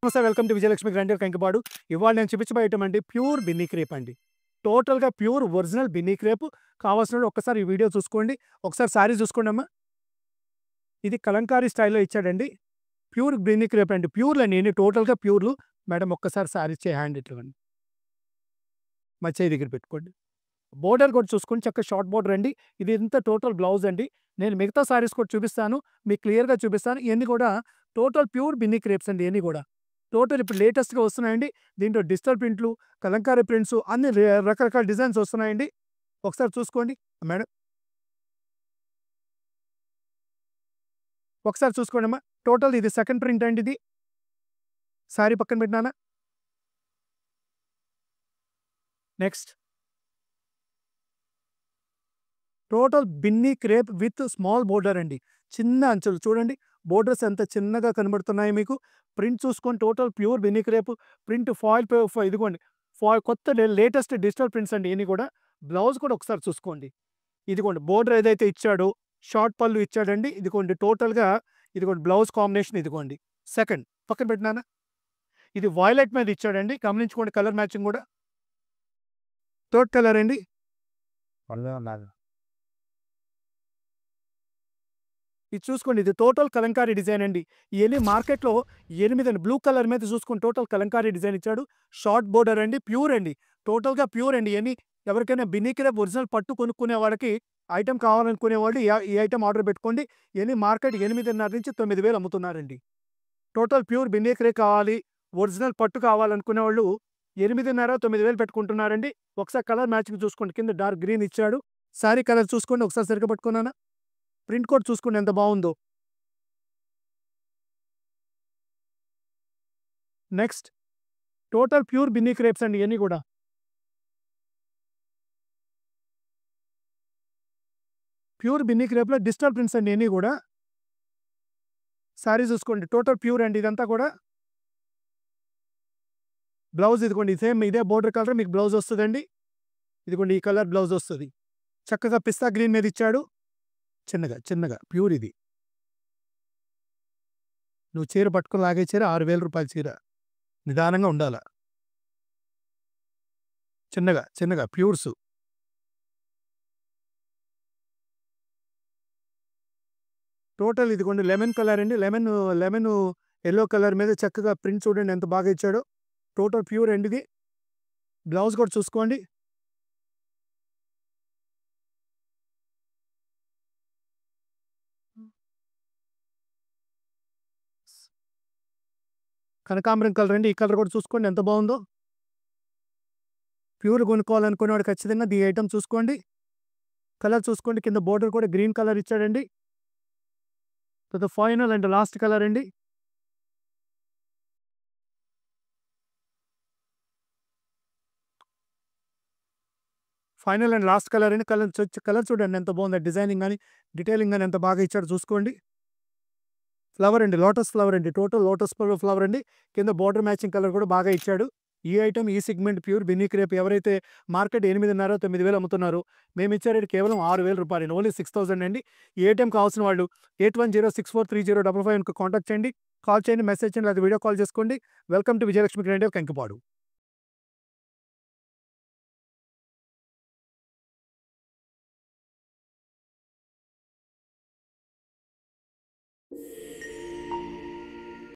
నమస్తే, welcome to Vijayalakshmi grinder Kankipadu. ఇవాళ నేను చూపించబోయే ఐటమ్ అండి ప్యూర్ బిన్నీ క్రేప్ అండి. టోటల్‌గా ప్యూర్ ఒరిజినల్ బిన్నీ క్రేప్. కావాల్సినోళ్ళు ఒక్కసారి ఈ వీడియో చూసుకోండి. ఒకసారి సారీ చూసుకోండి అమ్మా. ఇది కలంకారీ స్టైల్‌లో ఇచ్చాడండి. ప్యూర్ బిన్నీ క్రేప్ అండి. ప్యూర్‌లు అండి ఇన్ని టోటల్‌గా ప్యూర్‌లు. మేడం ఒక్కసారి సారీ హ్యాండ్ ఇట్లివ్వండి. మా చేయి దగ్గర పెట్టుకోండి. బోర్డర్ కూడా చూసుకోండి, చక్కగా షార్ట్ బోర్డర్ అండి. ఇది ఇంత టోటల్ బ్లౌజ్ అండి. నేను మిగతా సారీస్ కూడా చూపిస్తాను. మీకు క్లియర్‌గా చూపిస్తాను. ఇయన్నీ కూడా టోటల్ ప్యూర్ బిన్నీ క్రేప్స్ అండి ఇయన్నీ కూడా. టోటల్ ఇప్పుడు లేటెస్ట్‌గా వస్తున్నాయండి. దీంట్లో డిజిటల్ ప్రింట్లు, కలంకారీ ప్రింట్స్ అన్ని రకరకాల డిజైన్స్ వస్తున్నాయండి. ఒకసారి చూసుకోండి. మేడం ఒకసారి చూసుకోండమ్మా. టోటల్ ఇది సెకండ్ ప్రింట్ అండి ఇది. సారీ పక్కన పెట్టినానా? Next total Binny crepe with small border అండి. చిన్న అంచులు చూడండి. బోర్డర్స్ ఎంత చిన్నగా కనబడుతున్నాయి మీకు. ప్రింట్ చూసుకోండి, total pure Binny crepe. Print foil ఇదిగోండి. కొత్త లేటెస్ట్ డిజిటల్ ప్రింట్స్ అండి ఇయన్నీ కూడా. బ్లౌజ్ కూడా ఒకసారి చూసుకోండి. ఇదిగోండి బోర్డర్ ఏదైతే ఇచ్చాడో షార్ట్ పళ్ళు ఇచ్చాడండి. ఇదిగోండి టోటల్‌గా ఇదిగోండి బ్లౌజ్ కాంబినేషన్ ఇదిగోండి. సెకండ్ పక్కన పెట్టినానా? ఇది వాయిలెట్ మీద ఇచ్చాడండి. గమనించుకోండి కలర్ మ్యాచింగ్ కూడా. థర్డ్ కలర్ అండి. ఇది చూసుకోండి, ఇది టోటల్ కలంకారీ డిజైన్ అండి. ఇయన్నీ మార్కెట్‌లో 8 బ్లూ కలర్ మీద చూసుకొని టోటల్ కలంకారీ డిజైన్ ఇచ్చాడు. షార్ట్ బోర్డర్ అండి. ప్యూర్ అండి. టోటల్‌గా ప్యూర్ అండి ఇయన్నీ. ఎవరికైనా బిన్నీ క్రేప్ ఒరిజినల్ పట్టు కొనుక్కునే వాళ్ళకి ఐటెమ్ కావాలనుకునే వాళ్ళు ఈ ఐటెమ్ ఆర్డర్ పెట్టుకోండి. ఇయన్నీ మార్కెట్ 8,500 నుంచి 9,000 అమ్ముతున్నారండి. టోటల్ ప్యూర్ బిన్నీ క్రేప్ కావాలి, ఒరిజినల్ పట్టు కావాలనుకునే వాళ్ళు 8,500, 9,000 పెట్టుకుంటున్నారండి. ఒకసారి కలర్ మ్యాచింగ్ చూసుకోండి. కింద డార్క్ గ్రీన్ ఇచ్చాడు. సారీ కలర్ చూసుకోండి. ఒకసారి సరిగ్గా పట్టుకున్నానా? ప్రింట్ కూడా చూసుకోండి ఎంత బాగుందో. Next total pure Binny crepes అండి ఇయన్నీ కూడా. ప్యూర్ బిన్నీ క్రేప్‌లో డిజిటల్ ప్రింట్స్ అండి ఇయన్నీ కూడా. సారీ చూసుకోండి, టోటల్ ప్యూర్ అండి ఇదంతా కూడా. బ్లౌజ్ ఇదిగోండి సేమ్ ఇదే బోర్డర్ కలర్ మీకు బ్లౌజ్ వస్తదండి. ఇదిగోండి ఈ కలర్ బ్లౌజ్ వస్తది. చక్కగా పిస్తా గ్రీన్ మీద ఇచ్చాడు. చిన్నగా ప్యూర్ ఇది. నువ్వు చీర పట్టుకొని లాగే చీర రూ. 6,000 చీర. నిదానంగా ఉండాల. చిన్నగా ప్యూర్స్. టోటల్ ఇదిగోండి లెమన్ కలర్ అండి. లెమన్ యెల్లో కలర్ మీద చక్కగా ప్రింట్ చూడండి ఎంత బాగా ఇచ్చాడో. టోటల్ ప్యూర్ అండి ఇది. బ్లౌజ్ కూడా చూసుకోండి. కనకాంబరం కలర్ అండి. ఈ కలర్ కూడా చూసుకోండి ఎంత బాగుందో. ప్యూర్ కొనుక్కోవాలనుకునేవాడు ఖచ్చితంగా ఈ ఐటెమ్ చూసుకోండి. కలర్ చూసుకోండి. కింద బోర్డర్ కూడా గ్రీన్ కలర్ ఇచ్చాడండి. ఫైనల్ అండ్ లాస్ట్ కలర్ అండి. ఫైనల్ అండ్ లాస్ట్ కలర్ అండి. కలర్ చూడండి ఎంత బాగుందో. డిజైనింగ్ గాని, డీటెయిలింగ్ గాని ఎంత బాగా ఇచ్చాడో చూసుకోండి. ఫ్లవర్ అండి. లోటస్ ఫ్లవర్ అండి. టోటల్ లోటస్ ఫ్లవర్ అండి. కింద బోర్డర్ మ్యాచింగ్ కలర్ కూడా బాగా ఇచ్చాడు. ఈ ఐటెమ్ ఈ సెగ్మెంట్ ప్యూర్ బిన్నీ క్రేప్ ఎవరైతే మార్కెట్ 8,500, 9,000 అమ్ముతున్నారో మేము ఇచ్చే రేట్ కేవలం రూ. 6,000 ఓన్లీ 6,000 అండి. ఈ ఐటెమ్ కావాల్సిన వాళ్ళు 8106430555 కాంటాక్ట్ చేయండి. కాల్ చేయండి, మెసేజ్ చేయండి, లేదా వీడియో కాల్ చేసుకోండి. Welcome to Vijayalakshmi grinder Kankipadu.